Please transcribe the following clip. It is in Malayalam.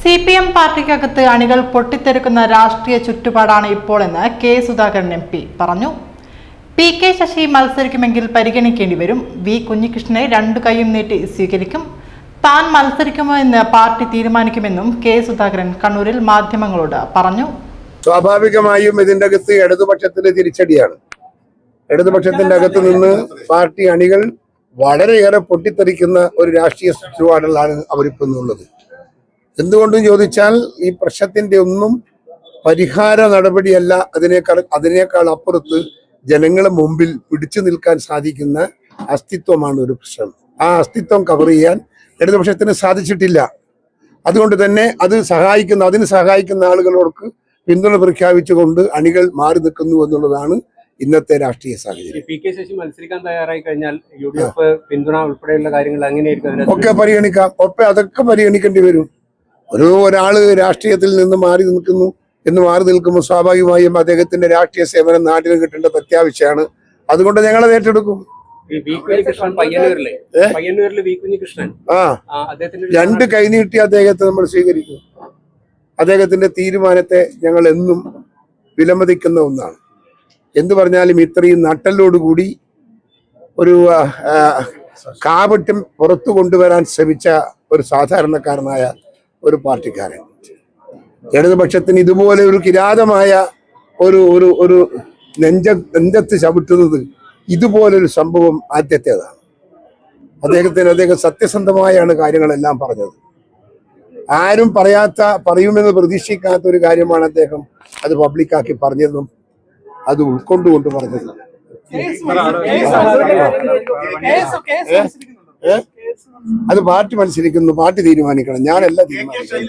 CPM പാർട്ടിക്കകത്ത് അണികൾ പൊട്ടിത്തെറിക്കുന്ന രാഷ്ട്രീയ ചുറ്റുപാടാണ് ഇപ്പോഴെന്ന് കെ സുധാകരൻ MP പറഞ്ഞു. PK ശശി മത്സരിക്കുമെങ്കിൽ പരിഗണിക്കേണ്ടി വരും. വി കുഞ്ഞികൃഷ്ണനെ രണ്ടു കൈയും നീട്ടി സ്വീകരിക്കും. താൻ മത്സരിക്കുമോ എന്ന് പാർട്ടി തീരുമാനിക്കുമെന്നും കെ സുധാകരൻ കണ്ണൂരിൽ മാധ്യമങ്ങളോട് പറഞ്ഞു. സ്വാഭാവികമായും ഇതിന്റെ അകത്ത് ഇടതുപക്ഷത്തിന്റെ തിരിച്ചടിയാണ്. ഇടതുപക്ഷത്തിന്റെ അകത്ത് നിന്ന് പാർട്ടി അണികൾ വളരെയേറെ പൊട്ടിത്തെറിക്കുന്ന ഒരു രാഷ്ട്രീയ ചുറ്റുപാടിലാണ് അവരിപ്പുള്ളത്. എന്തുകൊണ്ടും ചോദിച്ചാൽ ഈ പ്രശ്നത്തിന്റെ ഒന്നും പരിഹാര നടപടിയല്ല, അതിനേക്കാൾ അപ്പുറത്ത് ജനങ്ങളെ മുമ്പിൽ പിടിച്ചു നിൽക്കാൻ സാധിക്കുന്ന അസ്തിത്വമാണ് ഒരു പ്രശ്നം. ആ അസ്തിത്വം കവർ ചെയ്യാൻ ഇടതുപക്ഷത്തിന് സാധിച്ചിട്ടില്ല. അതുകൊണ്ട് തന്നെ അതിന് സഹായിക്കുന്ന ആളുകളോർക്ക് പിന്തുണ പ്രഖ്യാപിച്ചുകൊണ്ട് അണികൾ മാറി നിൽക്കുന്നു എന്നുള്ളതാണ് ഇന്നത്തെ രാഷ്ട്രീയ സാഹചര്യം. PK ശശി മത്സരിക്കാൻ തയ്യാറായി കഴിഞ്ഞാൽ UDF പിന്തുണ ഉൾപ്പെടെയുള്ള കാര്യങ്ങൾ എങ്ങനെയായിരിക്കും ഒക്കെ പരിഗണിക്കാം. അതൊക്കെ പരിഗണിക്കേണ്ടി വരും. ഒരാള് രാഷ്ട്രീയത്തിൽ നിന്ന് മാറി നിൽക്കുമ്പോൾ സ്വാഭാവികമായും അദ്ദേഹത്തിന്റെ രാഷ്ട്രീയ സേവനം നാട്ടിൽ കിട്ടേണ്ടത് അത്യാവശ്യമാണ്. അതുകൊണ്ട് ഞങ്ങളത് ഏറ്റെടുക്കും. രണ്ട് കൈനീട്ടി അദ്ദേഹത്തെ നമ്മൾ സ്വീകരിക്കും. അദ്ദേഹത്തിന്റെ തീരുമാനത്തെ ഞങ്ങൾ എന്നും വിലമതിക്കുന്ന ഒന്നാണ്. എന്തു പറഞ്ഞാലും ഇത്രയും നട്ടലോടുകൂടി ഒരു കാപട്യം പുറത്തു കൊണ്ടുവരാൻ ശ്രമിച്ച ഒരു സാധാരണക്കാരനായ ഒരു പാർട്ടിക്കാരൻ ഇടതുപക്ഷത്തിന് ഇതുപോലെ ഒരു കിരാതമായ ഒരു നെഞ്ചത്ത് ചവിട്ടുന്നത് ഇതുപോലൊരു സംഭവം ആദ്യത്തേതാണ്. അദ്ദേഹം സത്യസന്ധമായാണ് കാര്യങ്ങളെല്ലാം പറഞ്ഞത്. ആരും പറയുമെന്ന് പ്രതീക്ഷിക്കാത്ത ഒരു കാര്യമാണ് അദ്ദേഹം അത് പബ്ലിക്കാക്കി പറഞ്ഞതെന്നും അത് ഉൾക്കൊണ്ടുകൊണ്ട് പറഞ്ഞത്. അത് പാർട്ടി മത്സരിക്കുന്നു, പാർട്ടി തീരുമാനിക്കണം. ഞാനല്ല തീരുമാനിക്കുന്നത്.